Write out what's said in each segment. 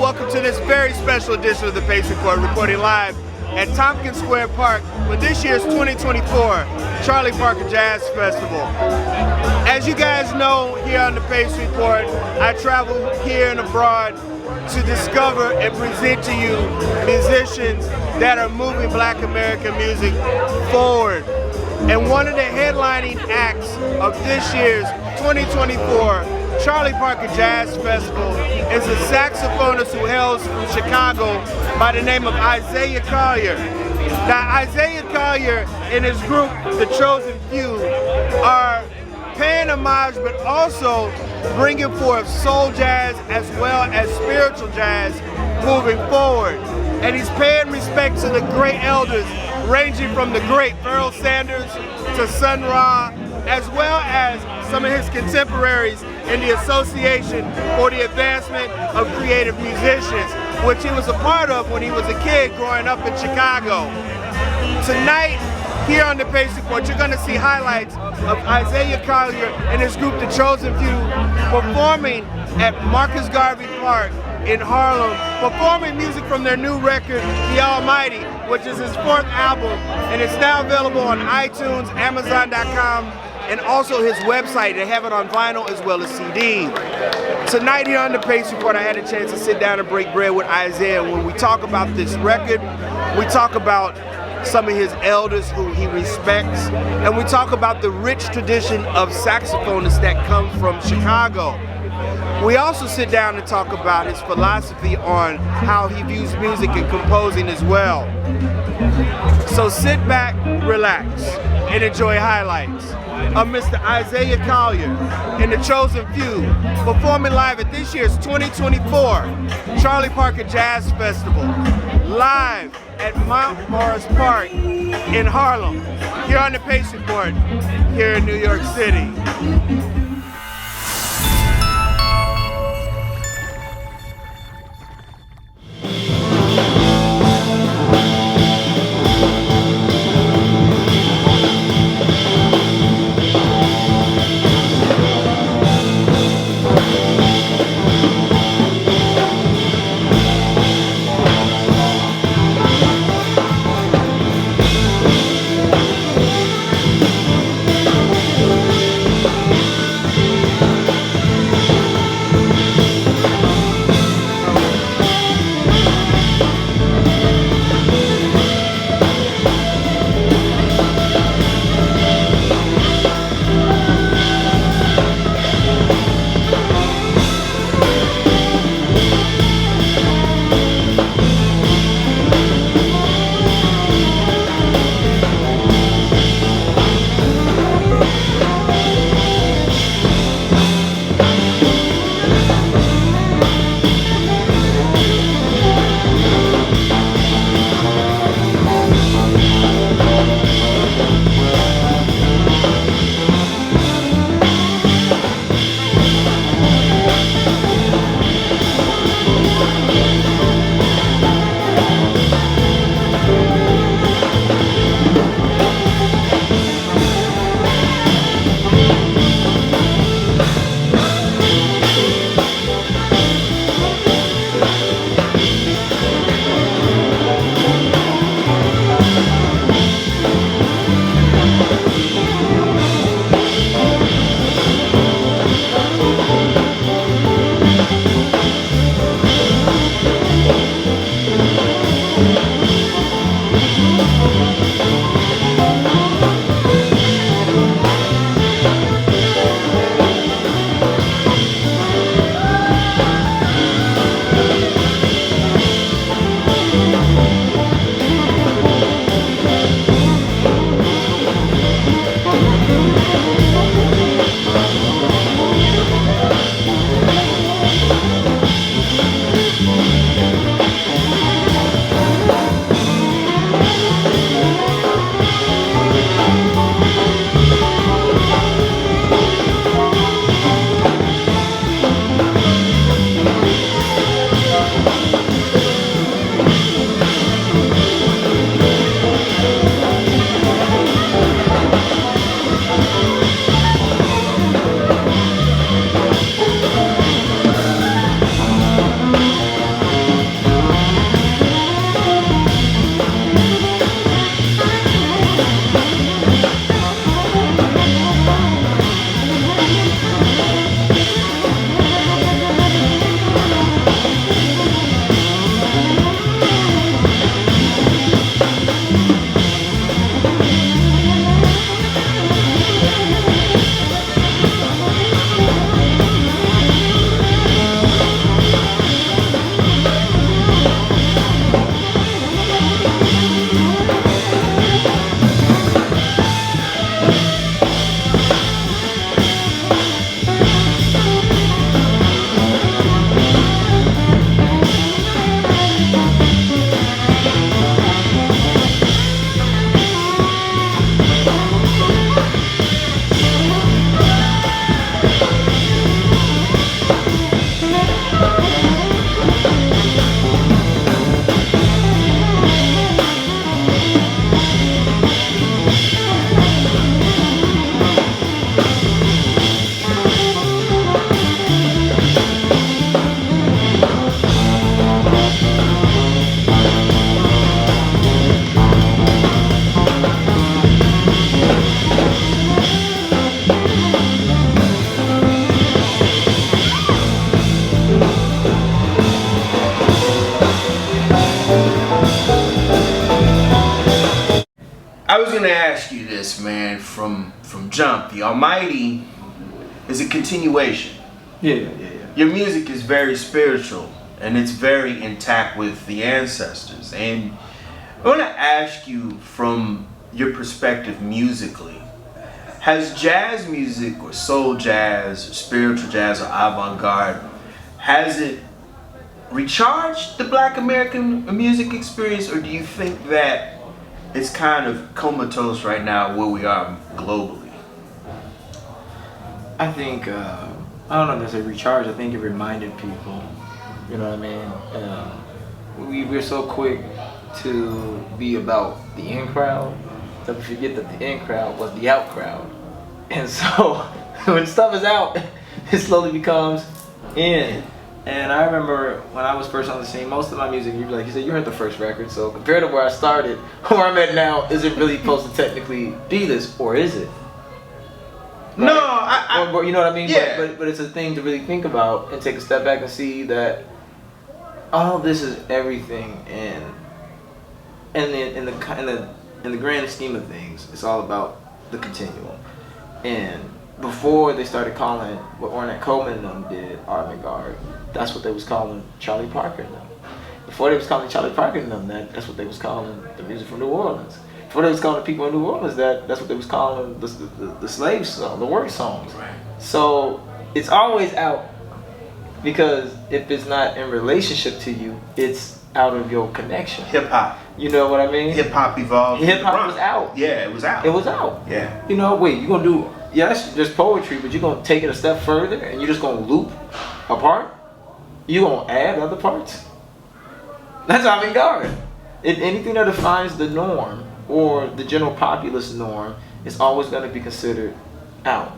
welcome to this very special edition of the Pace Report, recording live at Tompkins Square Park for this year's 2024 Charlie Parker Jazz Festival. As you guys know, here on the Pace Report, I travel here and abroad to discover and present to you musicians that are moving Black American music forward. And one of the headlining acts of this year's 2024 Charlie Parker Jazz Festival is a saxophonist who hails from Chicago by the name of Isaiah Collier. Now, Isaiah Collier and his group, The Chosen Few, are paying homage but also bringing forth soul jazz as well as spiritual jazz moving forward. And he's paying respect to the great elders ranging from the great Pharoah Sanders to Sun Ra, as well as some of his contemporaries in the Association for the Advancement of Creative Musicians, which he was a part of when he was a kid growing up in Chicago. Tonight, here on the Pace Report, you're going to see highlights of Isaiah Collier and his group, The Chosen Few, performing at Marcus Garvey Park in Harlem, performing music from their new record, The Almighty, which is his fourth album, and it's now available on iTunes, Amazon.com, and also his website. They have it on vinyl as well as CD. Tonight here on the Pace Report, I had a chance to sit down and break bread with Isaiah. When we talk about this record, we talk about some of his elders who he respects, and we talk about the rich tradition of saxophonists that come from Chicago. We also sit down and talk about his philosophy on how he views music and composing as well. So sit back, relax, and enjoy highlights of Mr. Isaiah Collier and The Chosen Few performing live at this year's 2024 Charlie Parker Jazz Festival, live at Mount Morris Park in Harlem, here on the Pace Report, here in New York City. I was gonna ask you this, man, from jump. The Almighty is a continuation. Yeah. Your music is very spiritual and it's very intact with the ancestors. And I want to ask you, from your perspective musically, has jazz music or soul jazz or spiritual jazz or avant-garde, has it recharged the Black American music experience, or do you think that it's kind of comatose right now where we are globally? I think, I don't know if it's a recharge. I think it reminded people, you know what I mean? We're so quick to be about the in crowd that we forget that the in crowd was the out crowd. And so when stuff is out, it slowly becomes in. And I remember when I was first on the scene, most of my music, you'd be like, you said you heard the first record, so compared to where I started, where I'm at now, is it really supposed to technically be this, or is it? Right? No, or you know what I mean? Yeah. But it's a thing to really think about and take a step back and see that all this is everything, and in the grand scheme of things, it's all about the continuum. And before they started calling what Ornette Coleman and them did avant-garde, that's what they was calling Charlie Parker and them. Before they was calling Charlie Parker and them, that's what they was calling the music from New Orleans. Before they was calling the people in New Orleans, that's what they was calling the slave song, the work songs. Right. So it's always out, because if it's not in relationship to you, it's out of your connection. Hip hop. You know what I mean? Hip hop evolved. Hip hop was out. Yeah, it was out. It was out. Yeah. You know, wait, you're gonna do, yes, there's poetry, but you're gonna take it a step further and you're just gonna loop a part? You're gonna add other parts? That's avant-garde. Anything that defines the norm or the general populace norm is always gonna be considered out.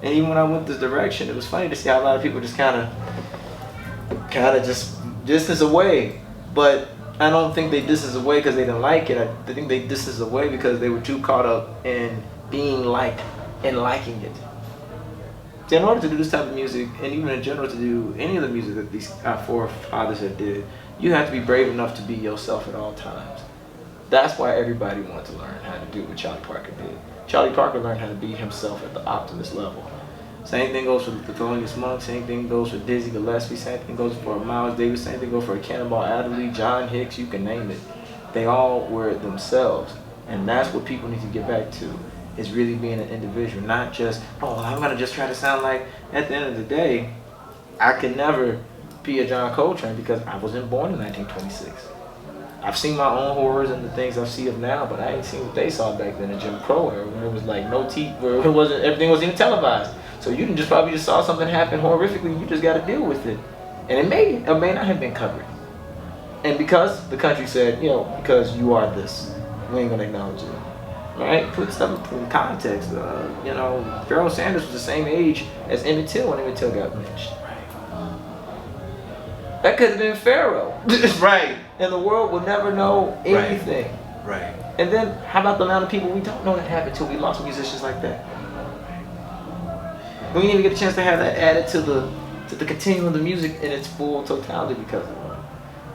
And even when I went this direction, it was funny to see how a lot of people just kind of just distance away. But I don't think they distance away because they didn't like it. I think they distance away because they were too caught up in being liked and liking it. So in order to do this type of music, and even in general to do any of the music that these our forefathers have did, you have to be brave enough to be yourself at all times. That's why everybody wanted to learn how to do what Charlie Parker did. Charlie Parker learned how to be himself at the optimist level. Same thing goes for the Thelonious Monk, same thing goes for Dizzy Gillespie, same thing goes for Miles Davis, same thing goes for Cannonball Adderley, John Hicks, you can name it. They all were themselves. And that's what people need to get back to, is really being an individual, not just, oh, I'm gonna just try to sound like, at the end of the day, I could never be a John Coltrane because I wasn't born in 1926. I've seen my own horrors and the things I see of now, but I ain't seen what they saw back then in Jim Crow era, when it was like no teeth, where it wasn't, everything wasn't even televised. So you can probably just saw something happen horrifically, you just gotta deal with it. And it may or may not have been covered. And because the country said, you know, because you are this, we ain't gonna acknowledge it. Right? Put stuff in context. You know, Pharoah Sanders was the same age as Emmett Till when Emmett Till got lynched. That could have been Pharaoh. Right. And the world will never know anything. Right. And then how about the amount of people we don't know that happened till we lost musicians like that? We didn't even get a chance to have that added to the continuum of the music in its full totality because of it.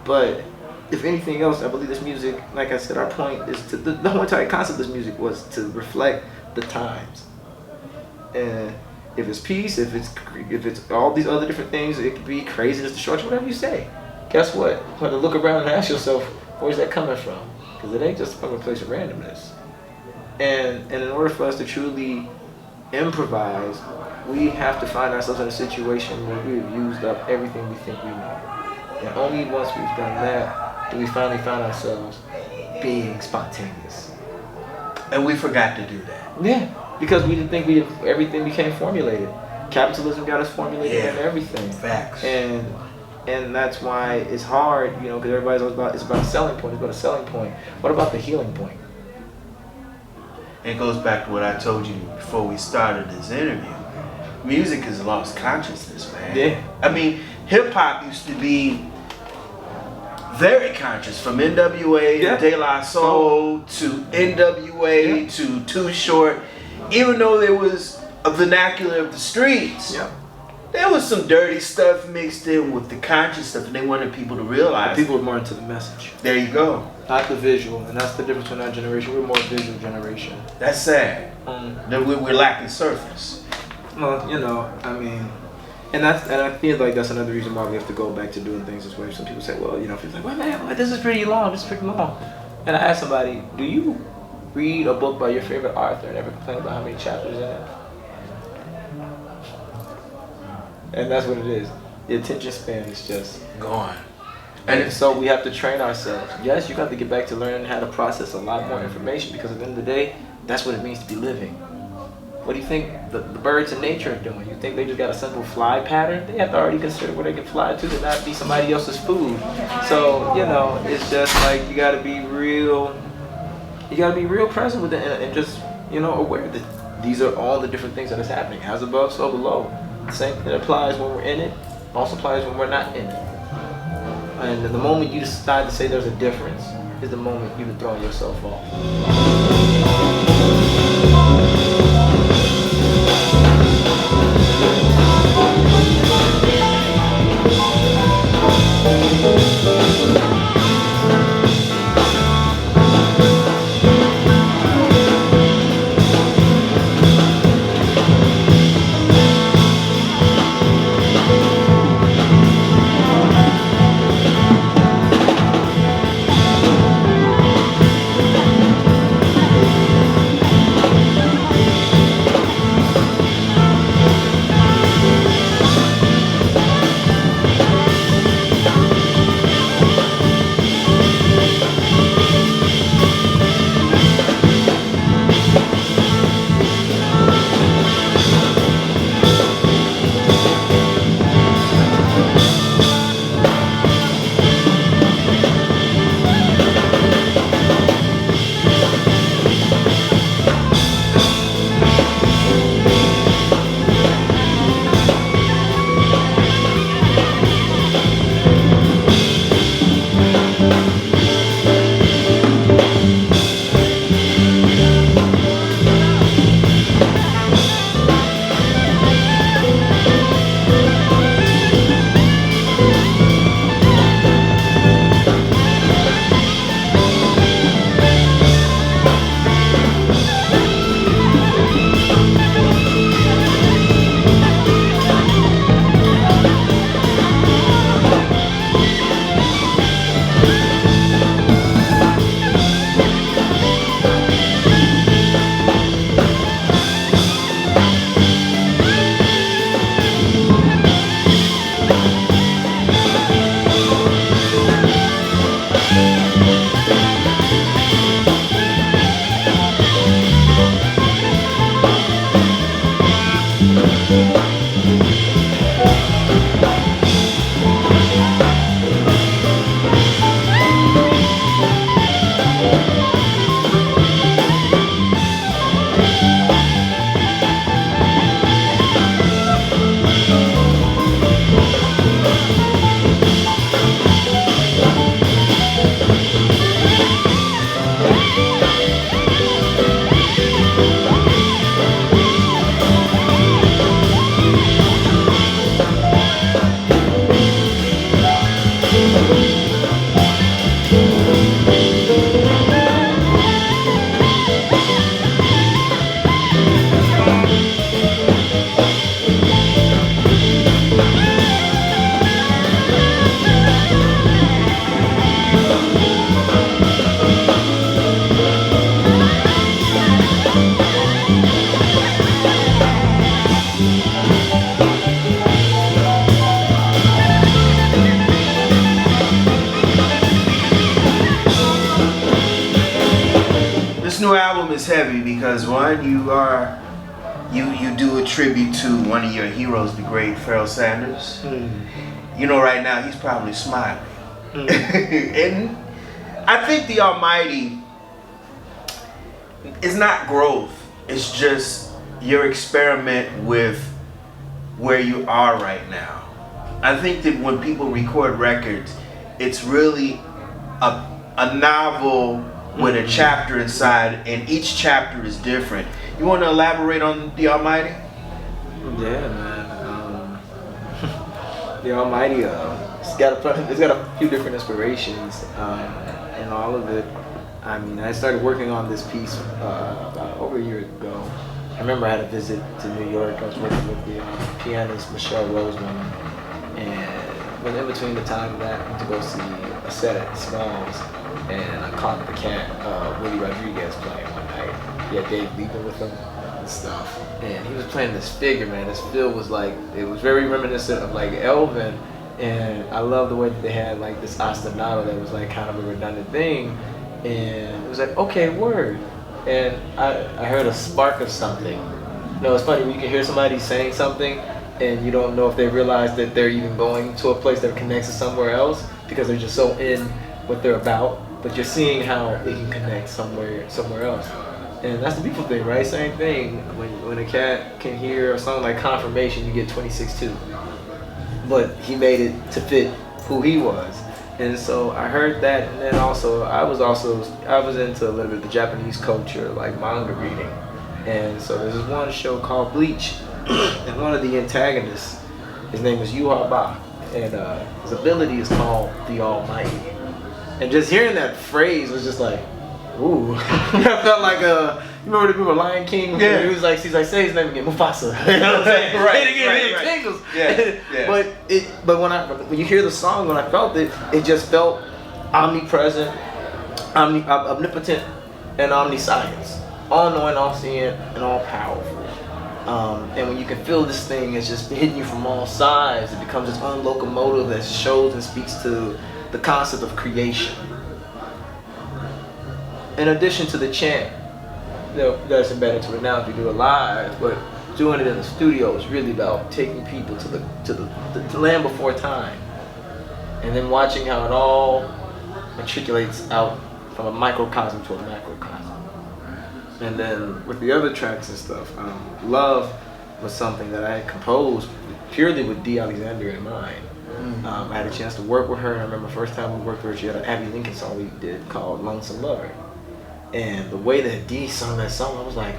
But if anything else, I believe this music, like I said, our point is to the whole entire concept of this music was to reflect the times. And if it's peace, if it's all these other different things, it could be craziness, destruction, whatever you say. Guess what? You have to look around and ask yourself, where's that coming from? Because it ain't just from a place of randomness. And in order for us to truly improvise, we have to find ourselves in a situation where we've used up everything we think we know. And only once we've done that do we finally find ourselves being spontaneous. And we forgot to do that. Yeah, because we didn't think everything became formulated. Capitalism got us formulated and everything. Facts. And that's why it's hard, you know, because everybody's always about, it's about a selling point, it's about a selling point. What about the healing point? It goes back to what I told you before we started this interview. Music has lost consciousness, man. Yeah. I mean, hip hop used to be very conscious, from NWA to De La Soul to NWA to Too Short. Even though there was a vernacular of the streets, there was some dirty stuff mixed in with the conscious stuff, and they wanted people to realize. People were more into the message. There you go. not the visual, and that's the difference between our generation. We're more visual generation. That's sad. That we're lacking surface. Well, you know, I mean, and I feel like that's another reason why we have to go back to doing things this way. Some people say, well, you know, people like, well, man, this is pretty long. This is pretty long. And I ask somebody, do you read a book by your favorite author and ever complain about how many chapters in it? And that's what it is. The attention span is just gone. And so we have to train ourselves. Yes, you got to get back to learning how to process a lot more information, because at the end of the day, that's what it means to be living. What do you think the birds in nature are doing? You think they just got a simple fly pattern? They have to already consider where they can fly to not be somebody else's food. So, you know, it's just like you got to be real present with it, and just, you know, aware that these are all the different things that is happening. As above, so below. The same thing that applies when we're in it also applies when we're not in it. And the moment you decide to say there's a difference is the moment you've thrown yourself off. This new album is heavy because one, you do a tribute to one of your heroes, the great Pharoah Sanders. You know, right now he's probably smiling. And I think the Almighty is not growth. It's just your experiment with where you are right now. I think that when people record records, it's really a novel with a chapter inside, and each chapter is different. You want to elaborate on the Almighty? Yeah, man. The Almighty, it's got a few different inspirations, and and all of it, I mean, I started working on this piece about over a year ago. I remember I had a visit to New York. I was working with the pianist Michelle Roseman, and in between the time of that, I went to go see a set at Smalls, and I caught the cat Willie Rodriguez playing one night. He had Dave Liebman with him and stuff, and he was playing this figure, man. This feel was like, it was very reminiscent of like Elvin, and I love the way that they had like this ostinato that was like kind of a redundant thing, and it was like, okay, word. And I heard a spark of something. You know, it's funny when you can hear somebody saying something and you don't know if they realize that they're even going to a place that connects to somewhere else because they're just so in what they're about, but you're seeing how it can connect somewhere else. And that's the beautiful thing, right? Same thing, when a cat can hear a song like Confirmation, you get 26-2. But he made it to fit who he was. And so I heard that, and then also I was into a little bit of the Japanese culture, like manga reading. And so there's this one show called Bleach, and one of the antagonists, his name is Yuhaba, and his ability is called the Almighty. And just hearing that phrase was just like, ooh. I felt like you remember the movie Lion King? Yeah. He was like, say his name again, Mufasa. You know what I'm saying? Right. Tingles. Yeah. But when you hear the song, when I felt it, it just felt omnipresent, omnipotent, and omniscience, all knowing, all seeing, and all powerful. And when you can feel this thing is just hitting you from all sides, it becomes its own locomotive that shows and speaks to the concept of creation. In addition to the chant that's embedded to it now, if you do it live, but doing it in the studio is really about taking people to the land before time, and then watching how it all matriculates out from a microcosm to a macrocosm. And then with the other tracks and stuff, Love was something that I had composed purely with Dee Alexander in mind. I had a chance to work with her, and I remember the first time we worked with her, she had an Abby Lincoln song we did called Lonesome Lover. And the way that Dee sung that song, I was like,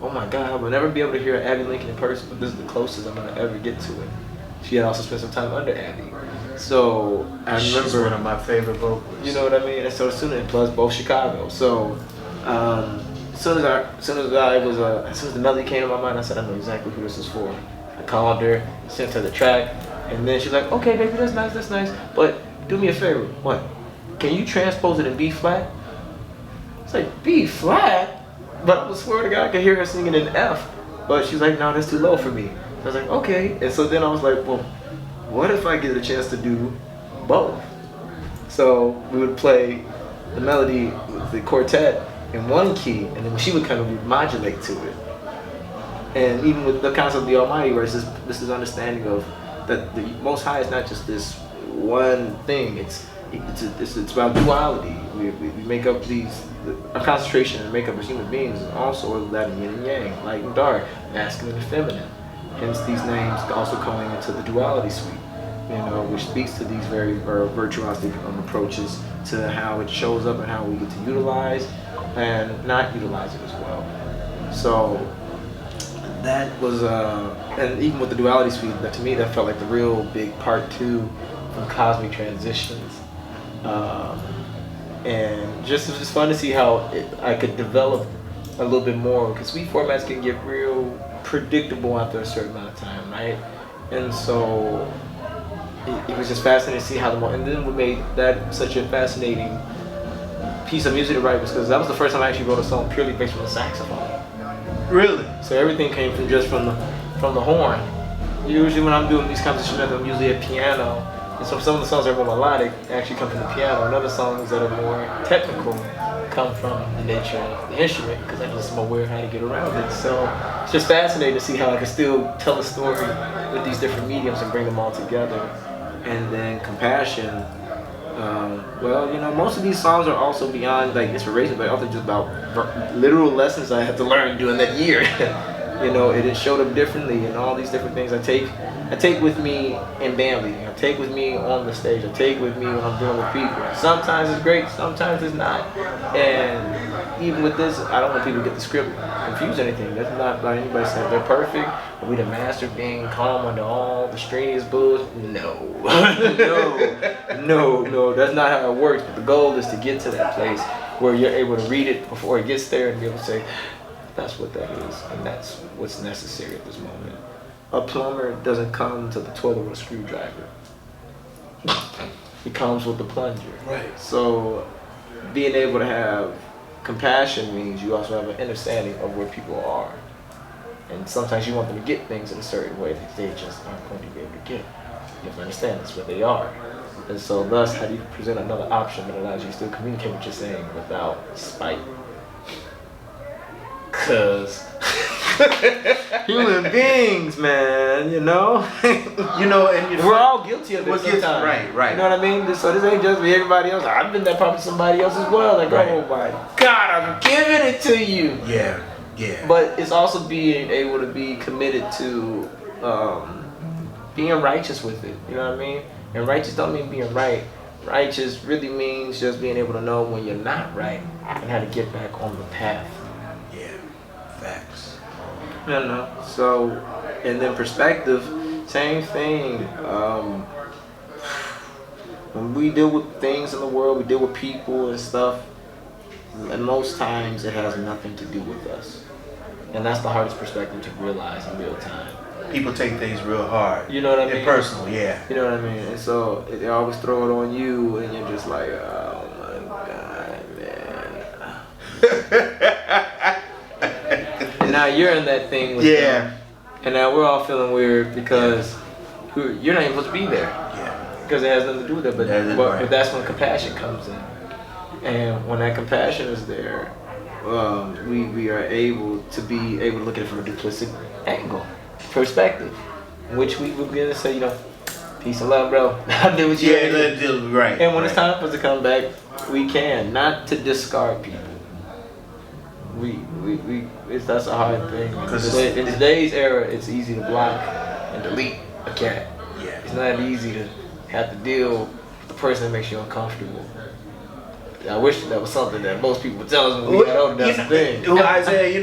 oh my God, I will never be able to hear Abby Lincoln in person, but this is the closest I'm gonna ever get to it. She had also spent some time under Abby. So I remember, She's one of my favorite vocalists. you know what I mean? And so as soon as, plus both Chicago. So as soon as the melody came to my mind, I said, I know exactly who this is for. I called her, sent her the track, and then she's like, okay baby, that's nice, but do me a favor. What? Can you transpose it in B flat? It's like, B flat? But I swear to God, I could hear her singing in F. But she's like, no, that's too low for me. I was like, okay. And so then I was like, well, what if I get a chance to do both? So we would play the melody with the quartet in one key, and then she would kind of modulate to it. And even with the concept of the Almighty, where it's this understanding of that the Most High is not just this one thing. It's about duality. We make up our concentration and makeup as human beings is also that yin and yang, light and dark, masculine and feminine. Hence these names also going into the duality suite, which speaks to these very virtuosic approaches to how it shows up and how we get to utilize and not utilize it as well. So that was, and even with the duality suite, that to me that felt like the real big part 2 from Cosmic Transitions. And just it was just fun to see how I could develop a little bit more, because suite formats can get real predictable after a certain amount of time, right? And so it was just fascinating to see how and then what made that such a fascinating piece of music to write was because that was the first time I actually wrote a song purely based on the saxophone. Really? So everything came from just from the horn. Usually when I'm doing these compositions, I'm usually at piano. And so some of the songs that are more melodic actually come from the piano, and other songs that are more technical come from the nature of the instrument, because I just am aware of how to get around it. So it's just fascinating to see how I can still tell a story with these different mediums and bring them all together. And then Compassion, most of these songs are also beyond like inspiration, but also just about literal lessons I had to learn during that year. It showed up differently, and all these different things I take with me in band leading. I take with me on the stage. I take with me when I'm dealing with people. Sometimes it's great, sometimes it's not. And even with this, I don't want people to get the script confused or anything. That's not by anybody saying they're perfect. Or we the master of being calm under all the strenuous bullshit. No. no. That's not how it works. But the goal is to get to that place where you're able to read it before it gets there and be able to say, that's what that is, and that's what's necessary at this moment. A plumber doesn't come to the toilet with a screwdriver. He comes with the plunger. Right. So being able to have compassion means you also have an understanding of where people are. And sometimes you want them to get things in a certain way that they just aren't going to be able to get. You have to understand that's where they are. And so thus, how do you present another option that allows you to still communicate what you're saying without spite? Because human beings, man, you know? And we're all guilty of it sometimes. Right. You know what I mean? So this ain't just me, everybody else. I've been that problem to somebody else as well. Like, right. Oh my God, I'm giving it to you. Yeah. But it's also being able to be committed to being righteous with it. You know what I mean? And righteous don't mean being right. Righteous really means just being able to know when you're not right and how to get back on the path. Yeah. Facts. So, and then perspective, same thing. When we deal with things in the world, we deal with people and stuff, and most times it has nothing to do with us. And that's the hardest perspective to realize in real time. People take things real hard. You know what I mean? And personal, yeah. You know what I mean? And so they always throw it on you, and you're just like, oh my God, man. And now you're in that thing with them. And now we're all feeling weird because you're not even supposed to be there. Yeah. Because it has nothing to do with it. But that's when compassion comes in. And when that compassion is there, we are able to look at it from a duplicit angle, perspective, in which we will begin to say, peace and love, bro. I did what you had to do. Right. And when it's time for us to come back, we can, not to discard people. That's a hard thing. In today's era, it's easy to block and delete a cat. Yeah. It's not easy to have to deal with the person that makes you uncomfortable. I wish that was something that most people would tell us when we got older. That's the thing. Isaiah,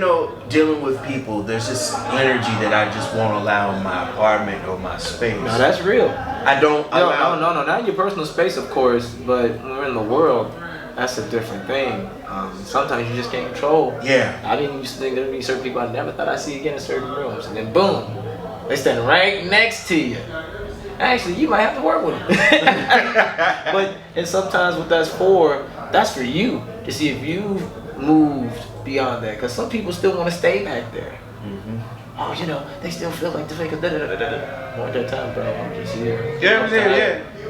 dealing with people, there's this energy that I just won't allow in my apartment or my space. No, that's real. I don't allow. No, not in your personal space, of course, but when we're in the world, that's a different thing. Sometimes you just can't control. Yeah. I didn't used to think there'd be certain people I never thought I'd see again in certain rooms, and then boom, they stand right next to you. Actually, you might have to work with them. And sometimes what that's for you to see if you've moved beyond that. Because some people still want to stay back there. Mm-hmm. Oh, they still feel like the fake. More at that time, bro. I'm just here. Yeah,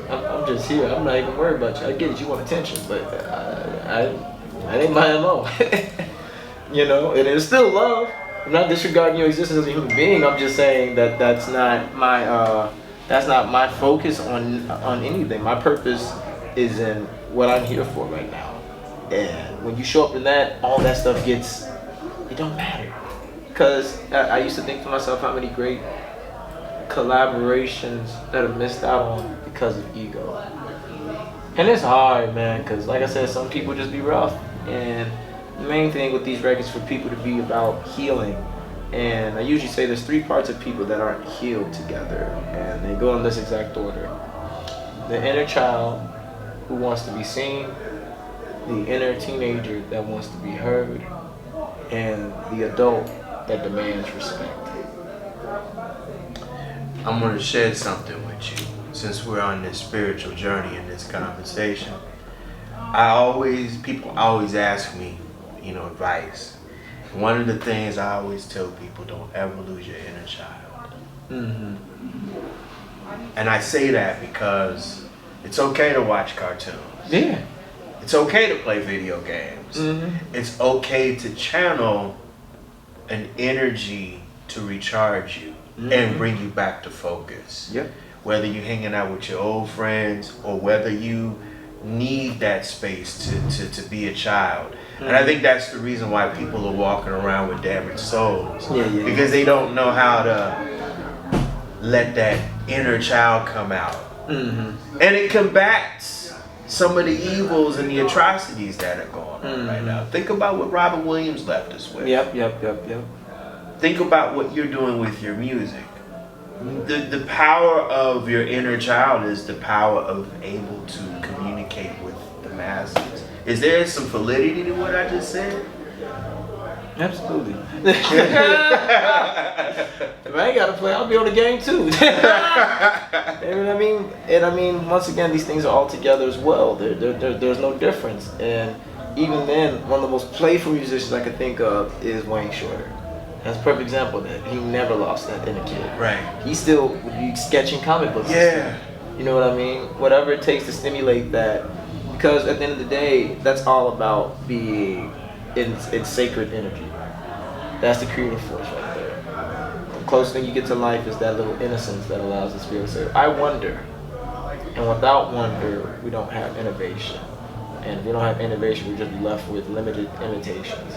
I'm just here. I'm not even worried about you. I get it. You want attention, but I ain't mine alone. And it's still love. I'm not disregarding your existence as a human being. I'm just saying that that's not my focus on anything. My purpose is in what I'm here for right now. And when you show up in that, all that stuff it don't matter. Because I used to think to myself how many great collaborations that are missed out on because of ego. And it's hard, man, because like I said, some people just be rough. And the main thing with these records for people to be about healing. And I usually say there's 3 parts of people that aren't healed together. And they go in this exact order. The inner child who wants to be seen, the inner teenager that wants to be heard, and the adult that demands respect. I'm going to share something with you. Since we're on this spiritual journey in this conversation, people always ask me, advice. One of the things I always tell people, don't ever lose your inner child. Mm-hmm. And I say that because it's okay to watch cartoons. Yeah. It's okay to play video games. Mm-hmm. It's okay to channel an energy to recharge you and bring you back to focus. Yep. Whether you're hanging out with your old friends or whether you need that space to be a child. And I think that's the reason why people are walking around with damaged souls. Yeah. Because they don't know how to let that inner child come out. Mm-hmm. And it combats some of the evils and the atrocities that are going on right now. Think about what Robert Williams left us with. Yep. Think about what you're doing with your music. The power of your inner child is the power of able to communicate with the masses. Is there some validity to what I just said? Absolutely. If I ain't gotta play, I'll be on the game too. You know what I mean? And I mean, once again, these things are all together as well. There's no difference. And even then, one of the most playful musicians I could think of is Wayne Shorter. That's a perfect example of that. He never lost that inner kid. Right. He still would be sketching comic books. Yeah. You know what I mean? Whatever it takes to stimulate that. Because at the end of the day, that's all about being in sacred energy. That's the creative force right there. The closest thing you get to life is that little innocence that allows us to be able to say, I wonder. And without wonder, we don't have innovation. And if we don't have innovation, we're just left with limited imitations.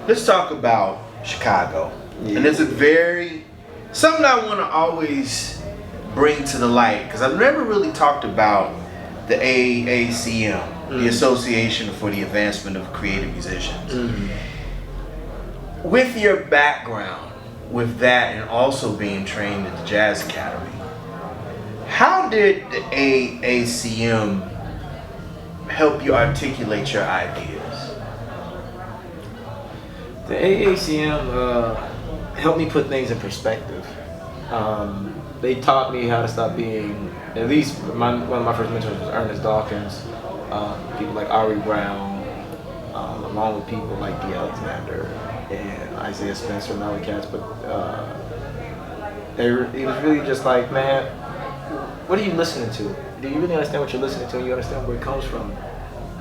Let's talk about Chicago. And it's something I want to always bring to the light, because I've never really talked about the AACM, the Association for the Advancement of Creative Musicians. With your background, with that, and also being trained at the Jazz Academy, how did the AACM help you articulate your ideas? The AACM helped me put things in perspective. They taught me how to stop being, at least one of my first mentors was Ernest Dawkins, people like Ari Brown, along with people like D. Alexander and Isaiah Spencer and other cats, but it was really just like, man, what are you listening to? Do you really understand what you're listening to and you understand where it comes from?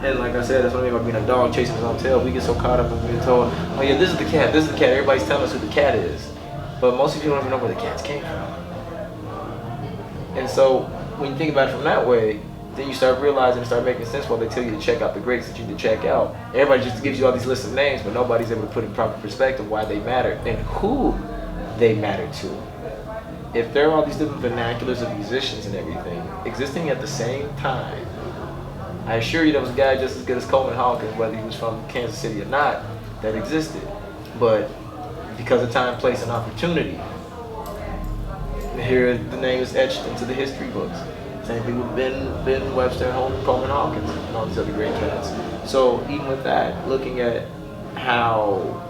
And like I said, that's what I mean by being a dog chasing his own tail. We get so caught up in being told, oh yeah, this is the cat, this is the cat. Everybody's telling us who the cat is. But most people don't even know where the cats came from. And so when you think about it from that way, then you start realizing and start making sense while they tell you to check out the greats that you need to check out. Everybody just gives you all these lists of names, but nobody's able to put in proper perspective why they matter and who they matter to. If there are all these different vernaculars of musicians and everything existing at the same time, I assure you there was a guy just as good as Coleman Hawkins, whether he was from Kansas City or not, that existed. But because of time, place, and opportunity, here the name is etched into the history books. Same thing with Ben Webster and Coleman Hawkins and all these other great cats. So even with that, looking at how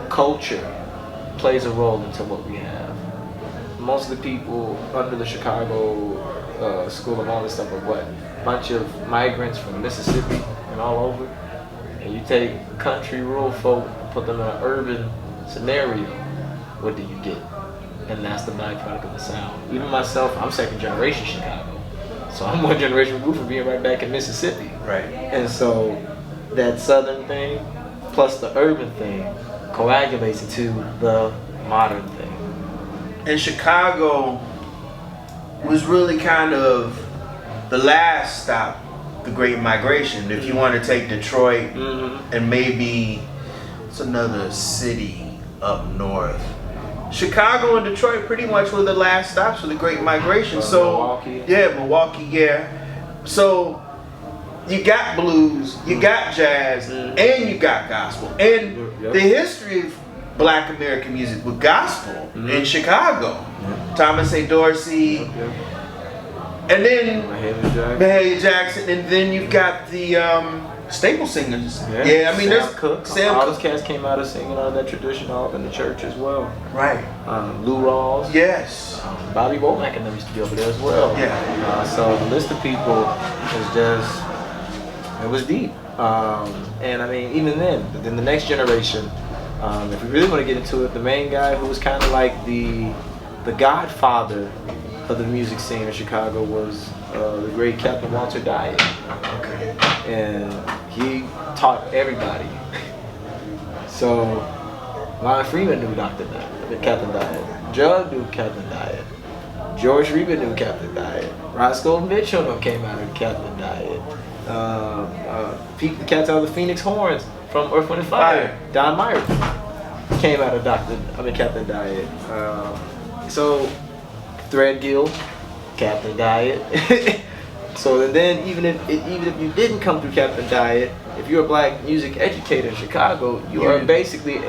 culture plays a role into what we have. Most of the people under the Chicago School of all this stuff are what? A bunch of migrants from Mississippi and all over. And you take country rural folk and put them in an urban scenario, what do you get? And that's the byproduct of the sound. Even myself, I'm second generation Chicago. So I'm one generation removed from being right back in Mississippi. Right. And so that southern thing plus the urban thing coagulates into the modern thing. And Chicago was really kind of the last stop, the Great Migration. If you want to take Detroit and maybe it's another city up north. Chicago and Detroit pretty much were the last stops for the Great Migration. So Milwaukee. Yeah, Milwaukee, yeah. So you got blues, you got jazz, and you got gospel. And the history of Black American music with gospel in Chicago. Thomas A. Dorsey. And then Mahalia Jackson, and then you've got the staple singers. Yeah, I mean, Sam Cooke. Sam all Cooke. those cats came out of singing out of that tradition, all up in the church as well. Right. Lou Rawls. Yes. Bobby Womack and them used to be over there as well. Yeah. So the list of people was just, it was deep. And I mean, even then the next generation, if we really want to get into it, the main guy who was kind of like the godfather of the music scene in Chicago was the great Captain Walter Dyer. Okay. And he taught everybody. So Lon Freeman knew Captain Dyer. Judd knew Captain Dyer. George Reba knew Captain Dyer. Roscoe Mitchell came out of Captain Dyer. The cats out of the Phoenix Horns from Earth, Wind & Fire. Don Meyer came out of Captain Dyer. So Threadgill, Captain Dyer. So and then even if you didn't come through Captain Dyer, if you're a black music educator in Chicago, you are basically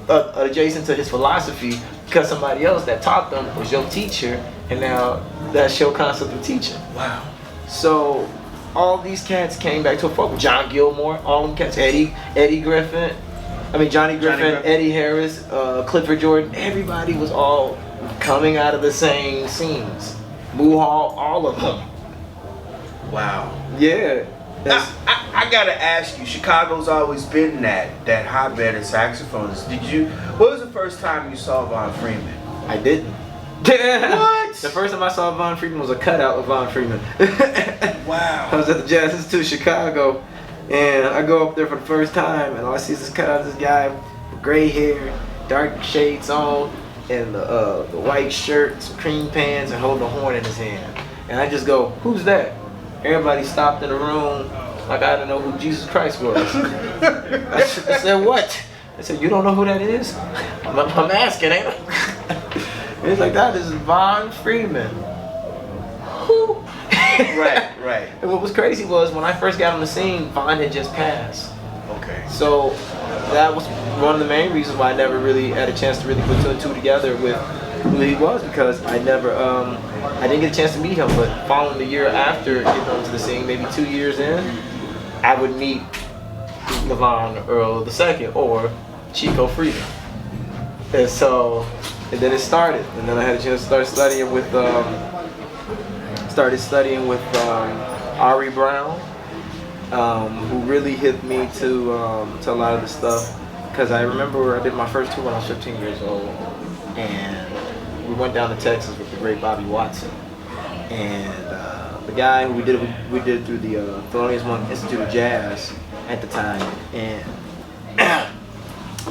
adjacent to his philosophy because somebody else that taught them was your teacher, and now that's your concept of teaching. Wow. So all these cats came back to a folk. John Gilmore, all them cats, Johnny Griffin, Eddie Harris, Clifford Jordan, everybody was all coming out of the same scenes. Moo Hall, all of them. Wow. Yeah. I gotta ask you, Chicago's always been that hotbed of saxophonists. What was the first time you saw Von Freeman? I didn't. What? The first time I saw Von Freeman was a cutout of Von Freeman. Wow. I was at the Jazz Institute Chicago, and I go up there for the first time, and all I see is this cutout of this guy with gray hair, dark shades on, and the white shirt, some cream pants, and holding a horn in his hand. And I just go, "Who's that?" Everybody stopped in the room like I didn't know who Jesus Christ was. I said, "What?" I said, "You don't know who that is?" I'm asking, ain't I? It's like, that is Von Freeman. Who? Right. And what was crazy was when I first got on the scene, Von had just passed. Okay. So that was one of the main reasons why I never really had a chance to really put two and two together with who he was, because I never, I didn't get a chance to meet him. But following the year after getting onto the scene, maybe 2 years in, I would meet Levon Earl II or Chico Freedom. And so, and then it started, and then I had a chance to start studying with, Ari Brown, who really hit me to a lot of the stuff, because I remember I did my first tour when I was 15 years old, and we went down to Texas with the great Bobby Watson, and the guy who we did it through the Thelonious Monk Institute of Jazz at the time, and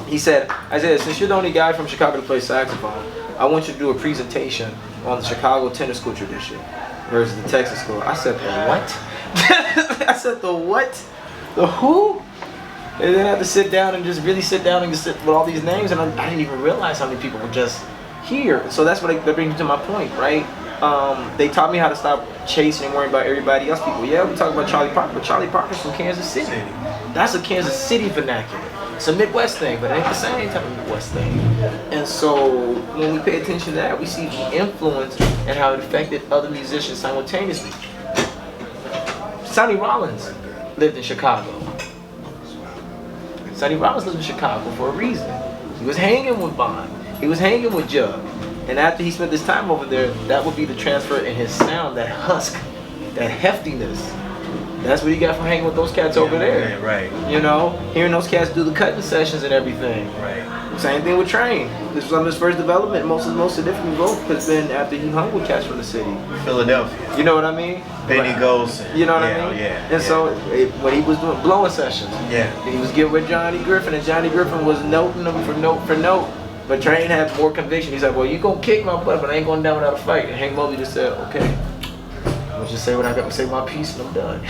he said, Isaiah, since you're the only guy from Chicago to play saxophone, I want you to do a presentation on the Chicago tenor school tradition versus the Texas school. I said, the what? I said, the what? The who? And then I had to sit down and just really sit down and just sit with all these names, and I didn't even realize how many people were just here. So that's what that brings me to my point, right? They taught me how to stop chasing and worrying about everybody else people. Yeah, we talk about Charlie Parker, but Charlie Parker's from Kansas City. That's a Kansas City vernacular. It's a Midwest thing, but it ain't the same type of Midwest thing. And so when we pay attention to that, we see the influence and how it affected other musicians simultaneously. Sonny Rollins lived in Chicago. Sonny Rollins lived in Chicago for a reason. He was hanging with Bond. He was hanging with Jug. And after he spent this time over there, that would be the transfer in his sound, that husk, that heftiness. That's what he got from hanging with those cats over there. Right. You know, hearing those cats do the cutting sessions and everything. Right. Same thing with Train. This was some of his first development. Most significant growth has been after he hung with cats from the city. Philadelphia. You know what I mean? Benny Golson. You know what I mean? Yeah. And so when he was doing blowing sessions, he was getting with Johnny Griffin, and Johnny Griffin was noting him for note for note. But Train had more conviction. He said, well, you gonna kick my butt, but I ain't going down without a fight. And Hank Mobley just said, okay. I'll just say what I got to say, my piece, and I'm done.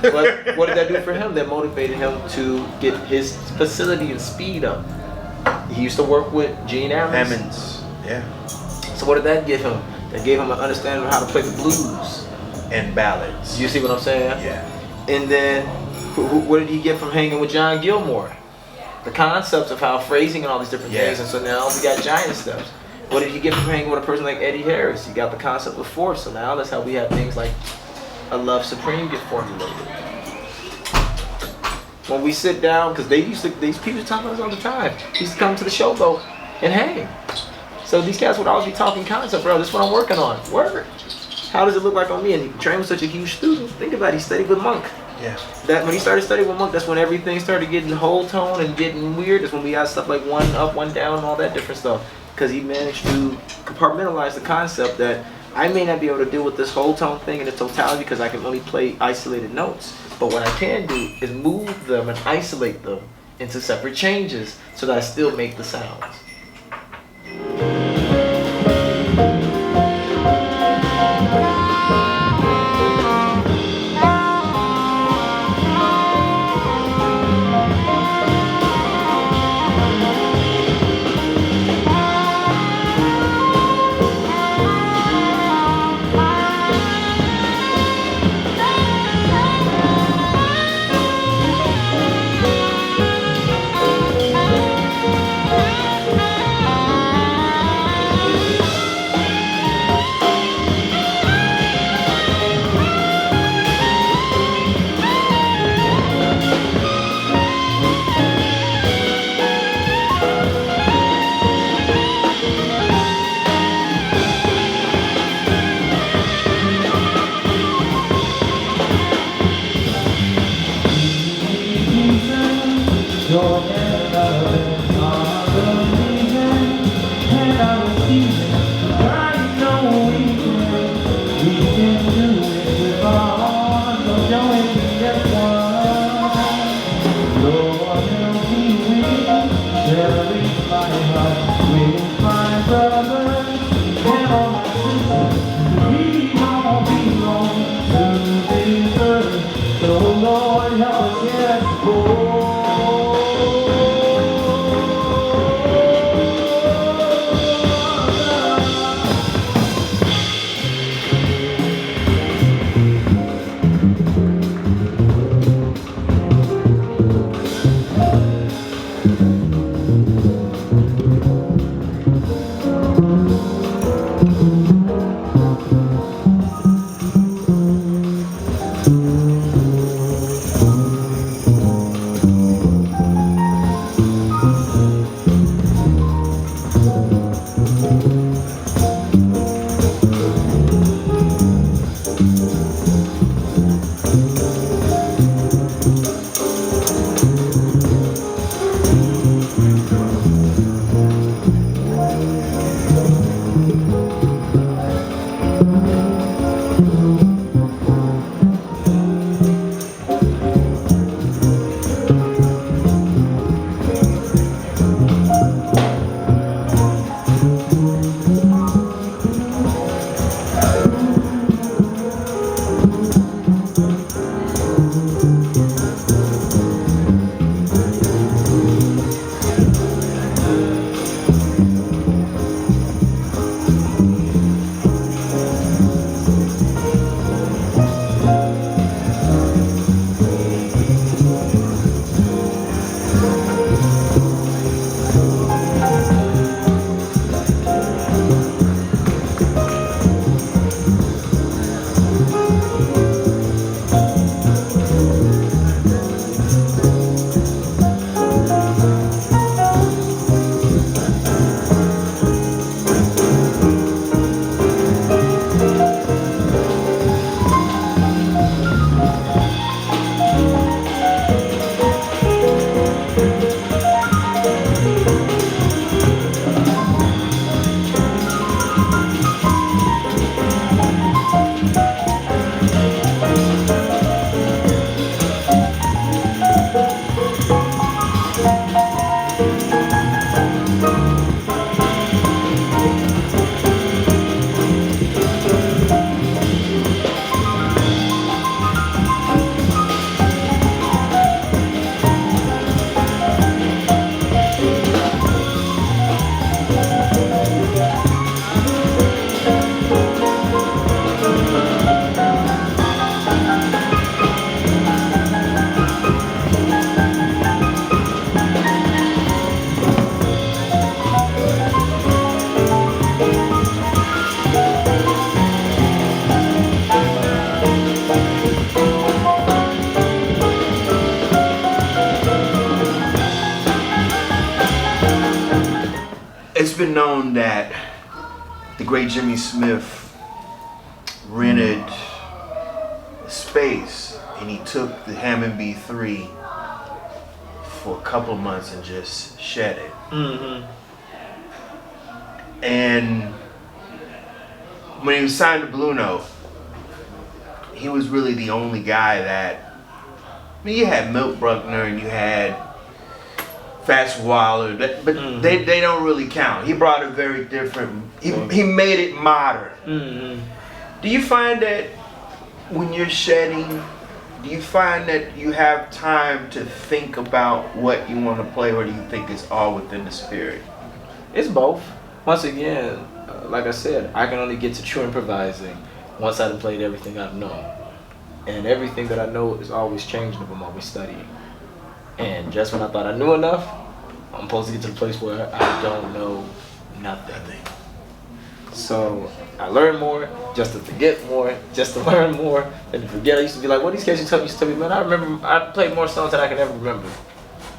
But what did that do for him? That motivated him to get his facility and speed up. He used to work with Gene Ammons. Yeah. So what did that give him? That gave him an understanding of how to play the blues. And ballads. You see what I'm saying? Yeah. And then, what did he get from hanging with John Gilmore? The concepts of how phrasing and all these different things. And so now we got giant steps. What did you get from hanging with a person like Eddie Harris? You got the concept of force. So now that's how we have things like a Love Supreme get formulated. When we sit down, because these people talk about us all the time. They used to come to the showboat and hang. So these cats would always be talking concept, bro. This is what I'm working on. Word. How does it look like on me? And Train was such a huge student. Think about it. He studied with Monk. Yeah. That when he started studying with Monk, that's when everything started getting whole tone and getting weird. That's when we got stuff like one up, one down, and all that different stuff. Because he managed to compartmentalize the concept that I may not be able to deal with this whole tone thing in its totality because I can only play isolated notes. But what I can do is move them and isolate them into separate changes so that I still make the sounds. It's been known that the great Jimmy Smith rented a space and he took the Hammond B3 for a couple of months and just shed it. Mm-hmm. And when he was signed to Blue Note, he was really the only guy that, I mean, you had Milt Bruckner and you had Fats Waller, but they don't really count. He brought a very different, he made it modern. Mm-hmm. Do you find that when you're shedding, do you find that you have time to think about what you want to play, or do you think it's all within the spirit? It's both. Once again, like I said, I can only get to true improvising once I've played everything I've known. And everything that I know is always changing if I'm always studying. And just when I thought I knew enough, I'm supposed to get to the place where I don't know nothing. So I learn more, just to forget more, just to learn more, and to forget. I used to be like, what these kids used to tell me, man, I played more songs than I can ever remember.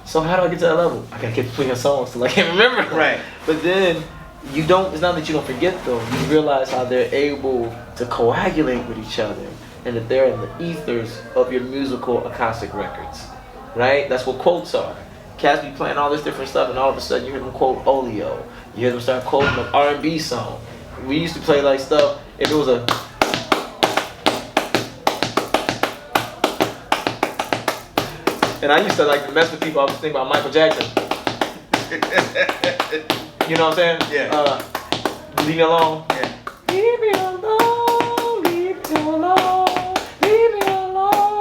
So how do I get to that level? I gotta keep playing songs till I can't remember them. Right. But then you don't, it's not that you don't forget them, you realize how they're able to coagulate with each other, and that they're in the ethers of your musical acoustic records, right? That's what quotes are. Cats be playing all this different stuff, and all of a sudden you hear them quote Olio. You hear them start quoting an R&B song. We used to play like stuff, if it was a... And I used to like to mess with people. I was thinking about Michael Jackson. You know what I'm saying? Yeah. Leave me alone. Yeah. Leave me alone, leave me alone, leave me alone,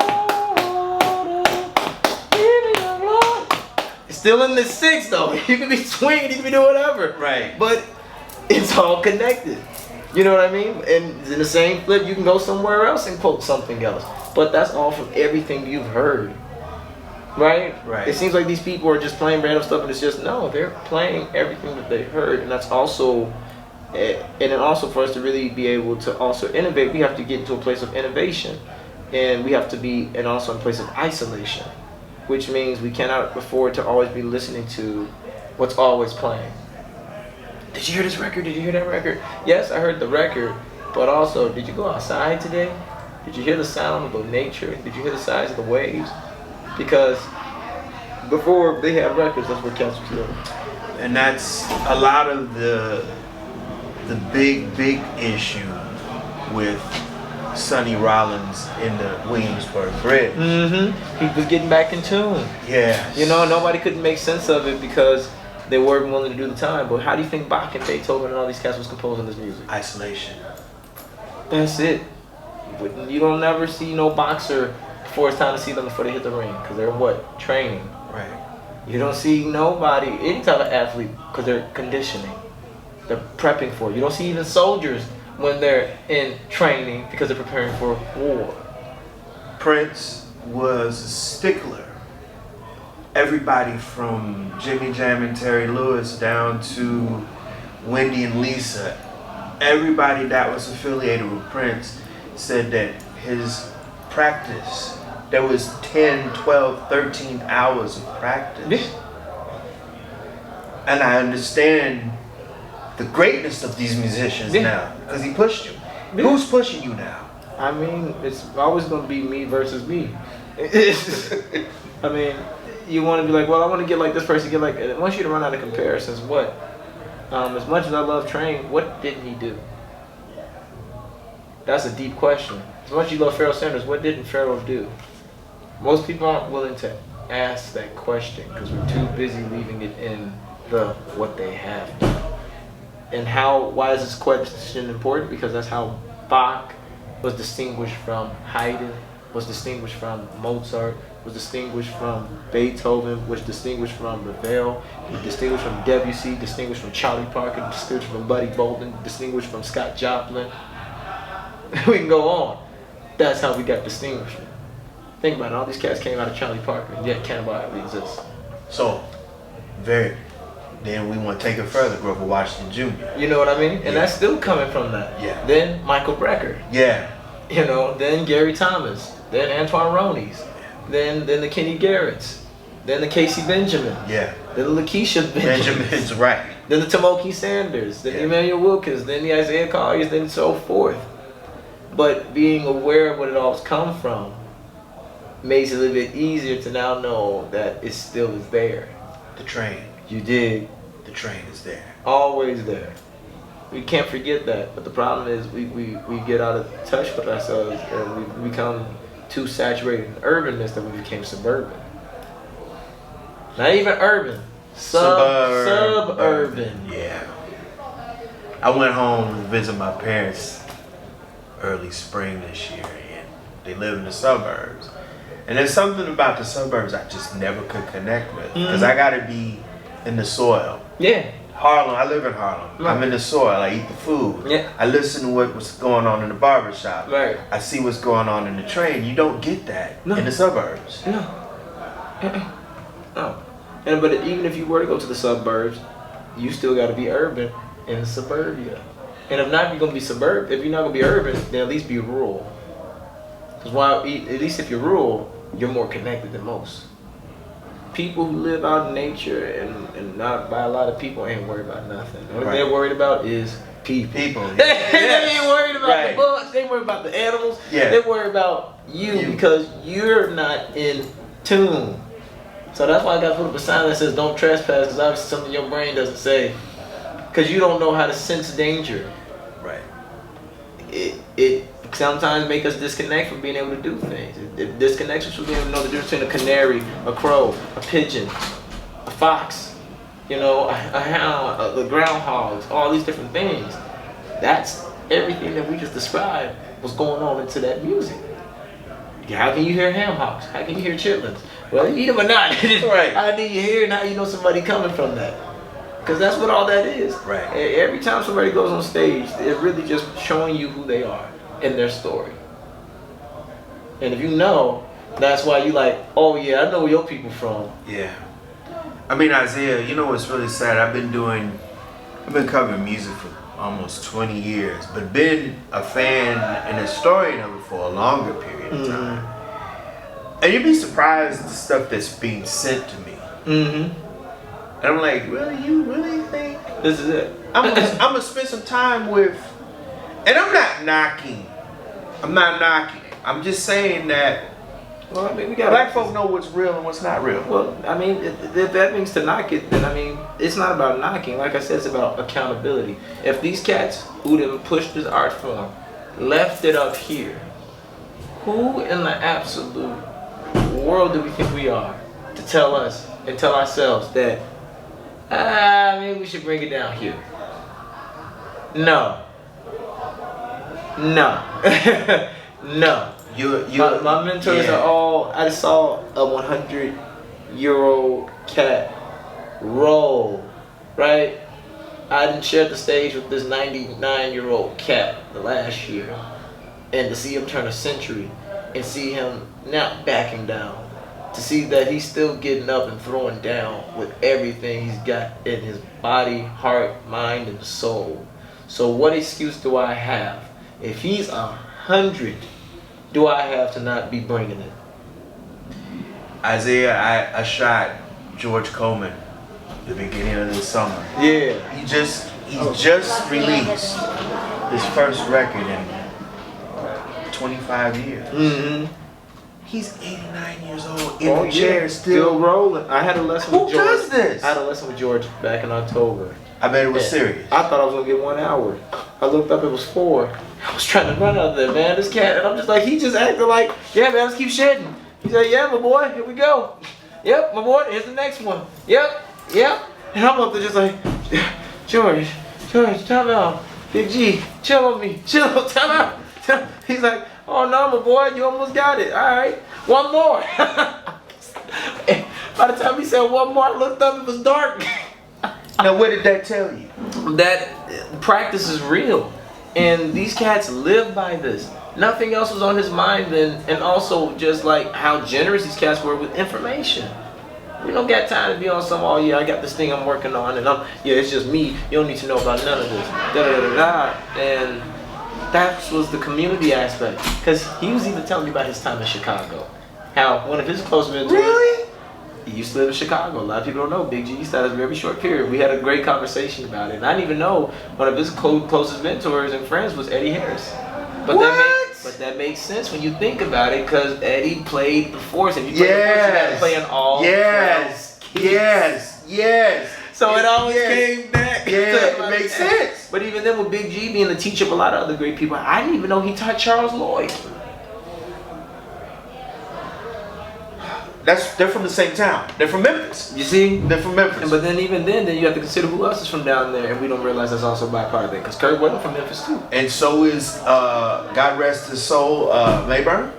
leave me alone. It's still in the six though. You can be swinging, you can be doing whatever. Right. But it's all connected. You know what I mean? And in the same flip, you can go somewhere else and quote something else. But that's all from everything you've heard. Right? Right. It seems like these people are just playing random stuff, and it's just, no, they're playing everything that they heard. And that's also, and then also for us to really be able to also innovate, we have to get into a place of innovation. And we have to be, and also in a place of isolation, which means we cannot afford to always be listening to what's always playing. Did you hear this record? Did you hear that record? Yes, I heard the record, but also, did you go outside today? Did you hear the sound of the nature? Did you hear the size of the waves? Because before they had records, that's where cats was living. And that's a lot of the big issue with Sonny Rollins in the Williamsburg Bridge. He was getting back in tune. Yeah. You know, nobody couldn't make sense of it because they weren't willing to do the time. But how do you think Bach and Beethoven and all these cats was composing this music? Isolation. That's it. You don't never see no boxer before it's time to see them before they hit the ring, because they're what? Training. Right. You don't see nobody, any type of athlete, because they're conditioning. They're prepping for it. You don't see even soldiers when they're in training because they're preparing for war. Prince was a stickler. Everybody from Jimmy Jam and Terry Lewis down to Wendy and Lisa, everybody that was affiliated with Prince said that his practice, there was 10, 12, 13 hours of practice. And I understand the greatness of these musicians now, because he pushed you. Who's pushing you now? I mean, it's always going to be me versus me. I mean, you want to be like, well, I want to get like this person, get like, I want you to run out of comparisons. What? As much as I love Train, what didn't he do? That's a deep question. As much as you love Pharoah Sanders, what didn't Pharoah do? Most people aren't willing to ask that question because we're too busy leaving it in the what they have done. And why is this question important? Because that's how Bach was distinguished from Haydn, was distinguished from Mozart, was distinguished from Beethoven, was distinguished from Ravel, distinguished from Debussy, distinguished from Charlie Parker, distinguished from Buddy Bolden, distinguished from Scott Joplin. We can go on. That's how we got distinguishment. Think about it, all these cats came out of Charlie Parker, and yet Cannibal Adderley exists. So, then we want to take it further, Grover Washington Jr. You know what I mean? And that's still coming from that. Yeah. Then Michael Brecker. Yeah. You know, then Gary Thomas, then Antoine Roney's, then the Kenny Garretts, then the Casey Benjamin, Yeah. then the Lakeisha Benjamin's right. then the Tomoki Sanders, then the Emmanuel Wilkins, then the Isaiah Colliers, then so forth. But being aware of what it all's come from makes it a little bit easier to now know that it still is there. The train. You dig? The train is there. Always there. We can't forget that. But the problem is we get out of touch with ourselves and we become too saturated in urbanness that we became suburban. Not even urban. Suburban. Yeah. I went home to visit my parents early spring this year, and they live in the suburbs. And there's something about the suburbs I just never could connect with, because I gotta be in the soil. Yeah. Harlem, I live in Harlem. Right. I'm in the soil, I eat the food. Yeah. I listen to what's going on in the barbershop. Right. I see what's going on in the train. You don't get that in the suburbs. No. No. But even if you were to go to the suburbs, you still got to be urban in suburbia. And if not, you're gonna be suburban. If you're not gonna be urban, then at least be rural. Because at least if you're rural, you're more connected than most. People who live out in nature and not by a lot of people ain't worried about nothing. What they're worried about is people. They ain't worried about the bugs. They ain't worried about the animals. Yeah. They worry about you because you're not in tune. So that's why I got to put up a sign that says don't trespass, because obviously something your brain doesn't say. Because you don't know how to sense danger. Right. It sometimes make us disconnect from being able to do things. It disconnects us from being able to know the difference between a canary, a crow, a pigeon, a fox, a hound, the groundhogs, all these different things. That's everything that we just described was going on into that music. How can you hear ham hocks? How can you hear chitlins? Well, you eat them or not. Right. How do you hear and how you know somebody coming from that? Because that's what all that is. Right. Every time somebody goes on stage, they're really just showing you who they are and their story. And if you know, that's why you like, oh yeah, I know where your people from. Yeah. I mean, Isaiah, you know what's really sad? I've been covering music for almost 20 years, but been a fan and a historian of it for a longer period of time. And you'd be surprised at the stuff that's being sent to me. And I'm like, really? You really think this is it? I'm gonna spend some time with, and I'm not knocking it. I'm just saying that, well, I mean, we got black folk know what's real and what's not real. Well, I mean, if that means to knock it, then I mean, it's not about knocking. Like I said, it's about accountability. If these cats who done pushed this art form left it up here, who in the absolute world do we think we are to tell us and tell ourselves that maybe we should bring it down here? No. No. No. My mentors are all, I just saw a 100-year-old cat roll, right? I didn't share the stage with this 99-year-old cat the last year. And to see him turn a century and see him not backing down, to see that he's still getting up and throwing down with everything he's got in his body, heart, mind, and soul. So what excuse do I have? If he's 100, do I have to not be bringing it? Isaiah, I shot George Coleman the beginning of this summer. Yeah. He just released his first record in 25 years. Mm-hmm. He's 89 years old in the chair, still rolling. I had a lesson with George. Who does this? I had a lesson with George back in October. I bet it was serious. I thought I was gonna get 1 hour. I looked up, it was 4. I was trying to run out there, man. This cat, and I'm just like, he just acted like, yeah, man, let's keep shedding. He said, yeah, my boy, here we go. Yep, my boy, here's the next one. Yep. And I'm up there just like, George, time out. Big G, chill on me. Chill, time out. He's like, oh no, my boy, you almost got it. All right, one more. By the time he said one more, I looked up, it was dark. Now, what did that tell you? That practice is real. And these cats live by this. Nothing else was on his mind then, and also just like how generous these cats were with information. We don't got time to be on some, oh yeah, I got this thing I'm working on, and it's just me. You don't need to know about none of this. And that was the community aspect. Because he was even telling me about his time in Chicago. How one of his close mentors, Really? he used to live in Chicago. A lot of people don't know. Big G used to have a very short period. We had a great conversation about it. And I didn't even know one of his closest mentors and friends was Eddie Harris. But that makes sense when you think about it, because Eddie played the force, and you play the force, you got to play in all 12 keys. Yes. So it always came back. Yeah, it makes sense. But even then, with Big G being the teacher of a lot of other great people, I didn't even know he taught Charles Lloyd. They're from the same town. They're from Memphis. You see? They're from Memphis. But then even then you have to consider who else is from down there, and we don't realize that's also by part of it. Because Kurt wasn't from Memphis too. And so is God rest his soul, Mayburn.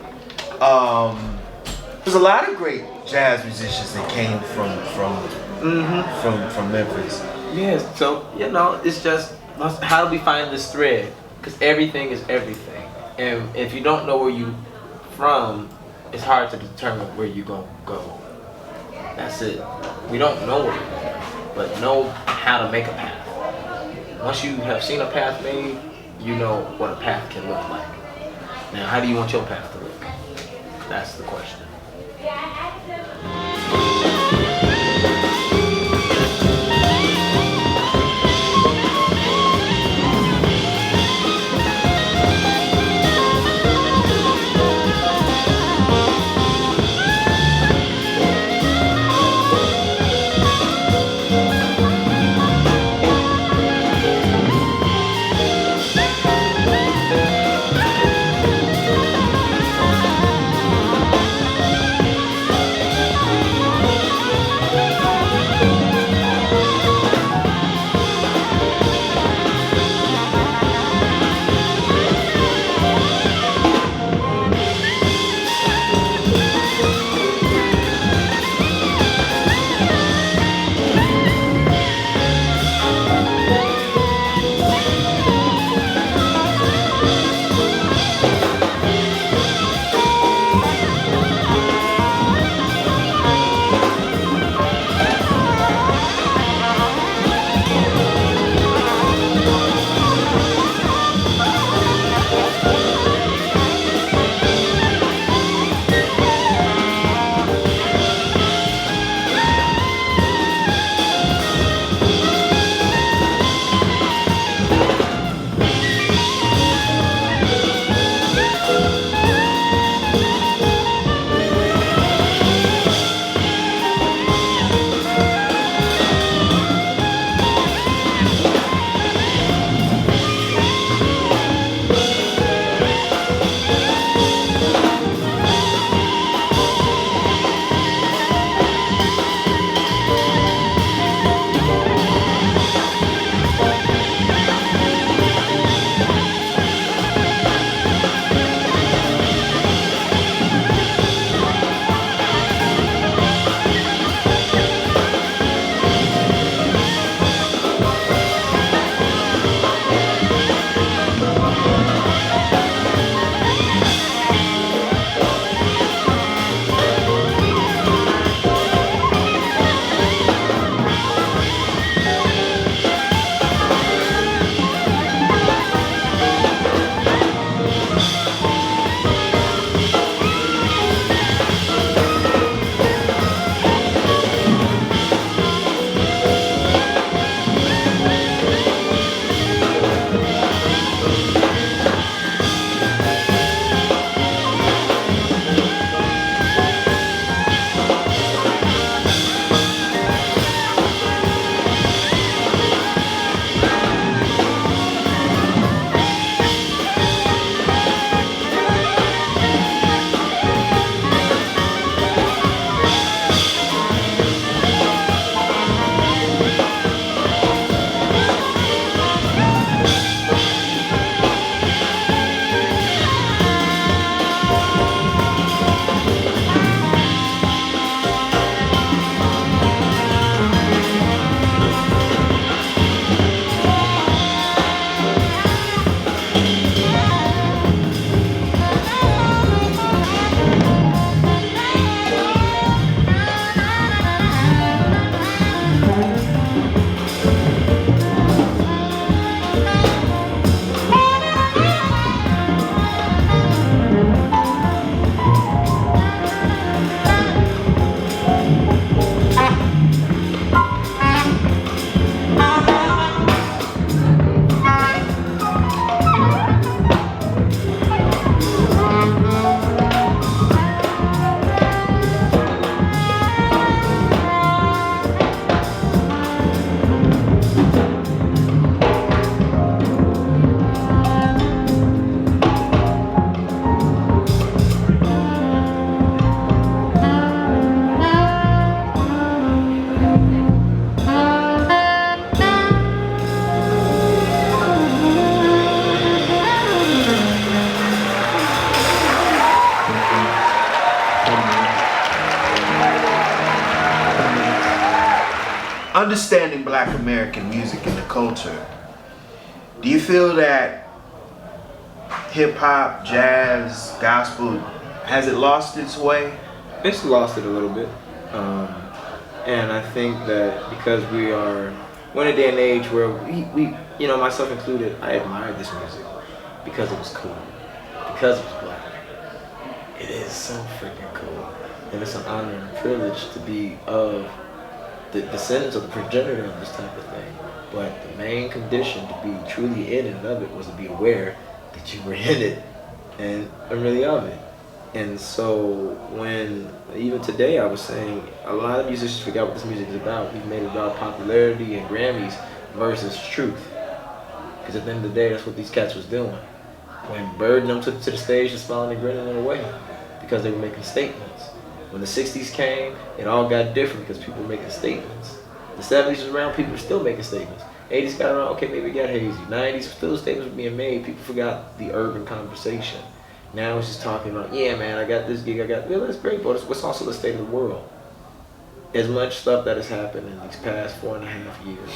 There's a lot of great jazz musicians that came from Memphis. Yes. So it's just how do we find this thread? Because everything is everything, and if you don't know where you from, it's hard to determine where you're going to go. That's it. We don't know where we're going, but know how to make a path. Once you have seen a path made, you know what a path can look like. Now, how do you want your path to look? That's the question. understanding Black American music and the culture, do you feel that hip hop, jazz, gospel, has it lost its way? It's lost it a little bit. And I think that because we're in a day and age where we, you know, myself included, I admired this music because it was cool, because it was Black. It is so freaking cool. And it's an honor and a privilege to be of the descendants of the progenitor of this type of thing. But the main condition to be truly in and of it was to be aware that you were in it and really of it. And so when, even today I was saying, a lot of musicians forgot what this music is about. We've made it about popularity and Grammys versus truth. Because at the end of the day, that's what these cats was doing. When Bird and them took to the stage, and smiling and grinning went away because they were making statements. When the 60s came, it all got different because people were making statements. The 70s was around, people were still making statements. 80s got around, okay, maybe it got hazy. 90s, still statements were being made. People forgot the urban conversation. Now it's just talking about, yeah, man, I got this gig, yeah, that's great, but it's also the state of the world. As much stuff that has happened in these past 4.5 years,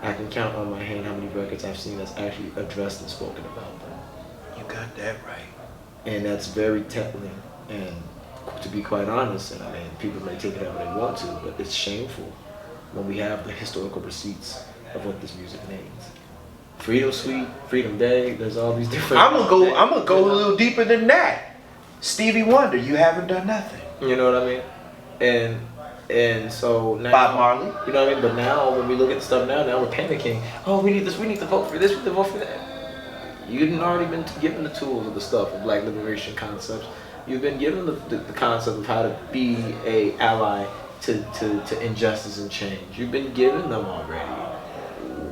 I can count on my hand how many records I've seen that's actually addressed and spoken about them. You got that right. And that's very telling. And to be quite honest, and I mean, people may take it how they want to, but it's shameful when we have the historical receipts of what this music means. Freedom Suite, Freedom Day, there's all these different... I'm gonna go a little deeper than that. Stevie Wonder, you haven't done nothing. You know what I mean? And so now... Bob Marley. You know what I mean? But now, when we look at the stuff now we're panicking. Oh, we need this, we need to vote for this, we need to vote for that. You've already been given the tools of the stuff of Black liberation concepts. You've been given the concept of how to be a ally to injustice and change. You've been given them already.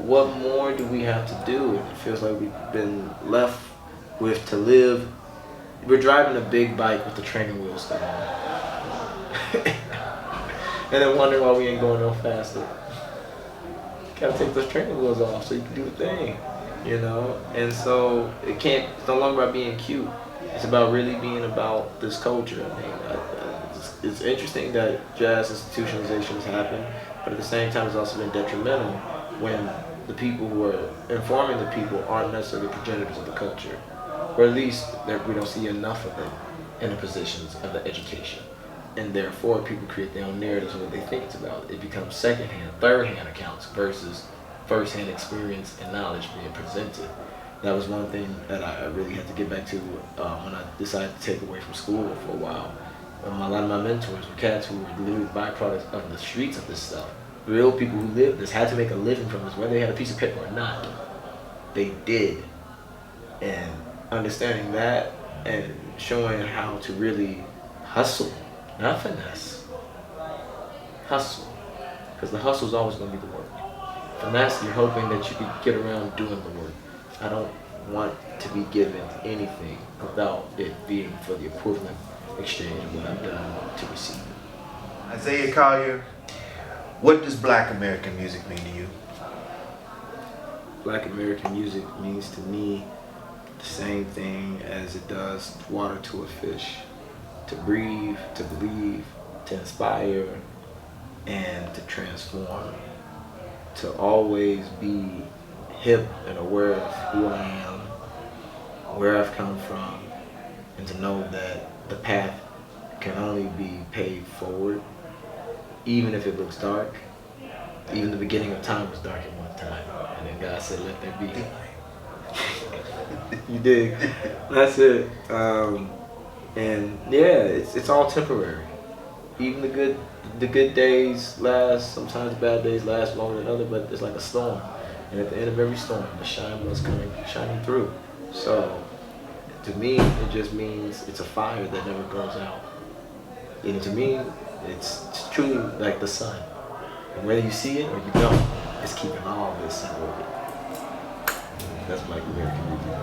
What more do we have to do? It feels like we've been left with to live. We're driving a big bike with the training wheels still on. And then wondering why we ain't going no faster. Gotta take those training wheels off so you can do the thing, you know? And so it's no longer about being cute. It's about really being about this culture. I mean, it's interesting that jazz institutionalization has happened, but at the same time it's also been detrimental when the people who are informing the people aren't necessarily progenitors of the culture, or at least we don't see enough of them in the positions of the education. And therefore people create their own narratives of what they think it's about. It becomes second-hand, third-hand accounts versus first-hand experience and knowledge being presented. That was one thing that I really had to get back to when I decided to take away from school for a while. A lot of my mentors were cats who were literally byproducts of the streets of this stuff. Real people who lived this had to make a living from this, whether they had a piece of paper or not. They did. And understanding that and showing how to really hustle, not finesse. Hustle. Because the hustle is always going to be the work. Finesse, you're hoping that you can get around doing the work. I don't want to be given anything without it being for the equivalent exchange of what I've done to receive it. Isaiah Collier, what does Black American music mean to you? Black American music means to me the same thing as it does water to a fish. To breathe, to believe, to inspire, and to transform. To always be hip and aware of who I am, where I've come from, and to know that the path can only be paved forward, even if it looks dark. Even the beginning of time was dark at one time, and then God said, let there be. You dig? That's it. And yeah, it's all temporary. Even the good days last, sometimes the bad days last longer than others, but it's like a storm. And at the end of every storm, the shine was shining through. So, to me, it just means it's a fire that never goes out. And to me, it's truly like the sun. And whether you see it or you don't, it's keeping all this in orbit. That's Black American music.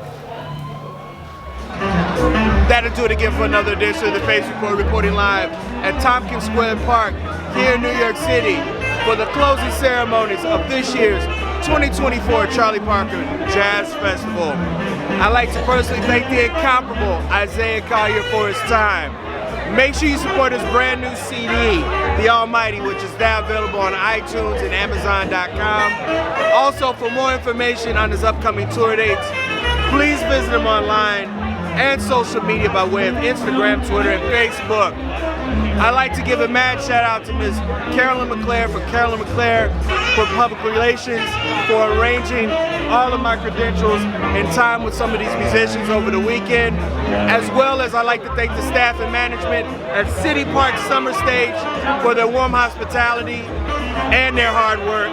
That'll do it again for another edition of the Face Report, reporting live at Tompkins Square Park here in New York City for the closing ceremonies of this year's 2024 Charlie Parker Jazz Festival. I'd like to personally thank the incomparable Isaiah Collier for his time. Make sure you support his brand new CD, The Almighty, which is now available on iTunes and Amazon.com. Also, for more information on his upcoming tour dates, please visit him online and social media by way of Instagram, Twitter, and Facebook. I'd like to give a mad shout out to Ms. Carolyn McClare for Public Relations for arranging all of my credentials and time with some of these musicians over the weekend, as well as I'd like to thank the staff and management at City Park Summer Stage for their warm hospitality and their hard work.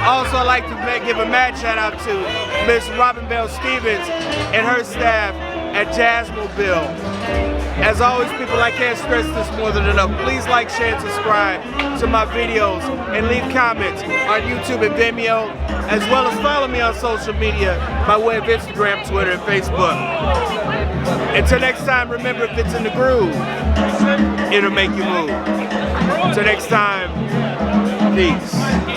Also, I'd like to give a mad shout out to Miss Robin Bell Stevens and her staff at Jazzmobile. As always, people, I can't stress this more than enough. Please like, share, and subscribe to my videos and leave comments on YouTube and Vimeo, as well as follow me on social media by way of Instagram, Twitter, and Facebook. Until next time, remember, if it's in the groove, it'll make you move. Until next time, peace.